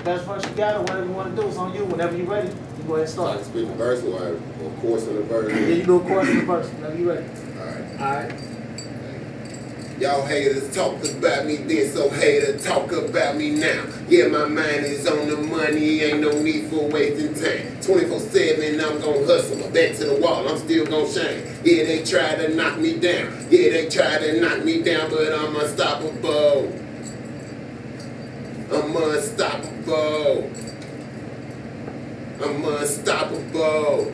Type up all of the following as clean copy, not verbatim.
Best verse you got or whatever you want to do, it's on you. Whenever you're ready, you go ahead and So I start. can spit the verse or chorus in the verse. Yeah, you do a chorus in the verse. Whenever you're ready. Alright. Alright. Y'all haters talk about me then, so hater talk about me now. Yeah, my mind is on the money, ain't no need for wasting time. 24/7, I'm gon' hustle, my back to the wall, I'm still gon' shine. Yeah, they try to knock me down. Yeah, they try to knock me down, but I'm unstoppable. I'm unstoppable. I'm unstoppable.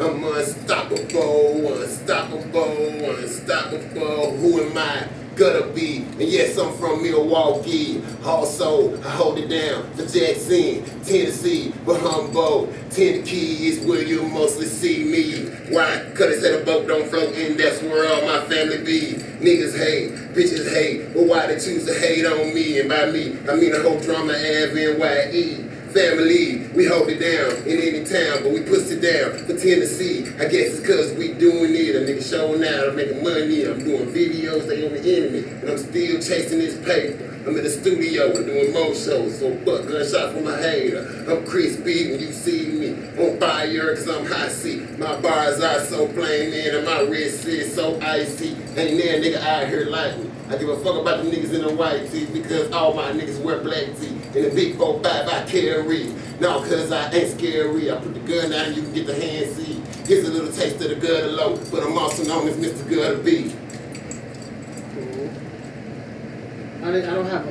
I'm unstoppable, unstoppable, unstoppable. Who am I gonna be? And yes, I'm from Milwaukee. Also, I hold it down for Jackson, Tennessee, but Humboldt, Tennessee is where you mostly see me. Why? Cause they said a boat don't float and that's where all my family be. Niggas hate, bitches hate, but why they choose to hate on me? And by me, I mean the whole drama Ave. Family, we hold it down in any town, but we push it down for Tennessee. I guess it's cause we doing it. A nigga showing out, I'm making money, I'm doing videos, they on the internet, and I'm still chasing this paper. I'm in the studio, I'm doing more shows, so fuck gunshot from a hater. I'm Chris B when you see me on fire, cause I'm hot seat. My bars are so flaming and my wrist is so icy. Ain't there a nigga out here like me. I give a fuck about the niggas in the white tee because all my niggas wear black tee. In the big 4-5 I carry. No, cause I ain't scary. I put the gun out and you can get the hand see. Here's a little taste of the gutter low, but I'm also known as Mr. Gutter B. Cool. I don't have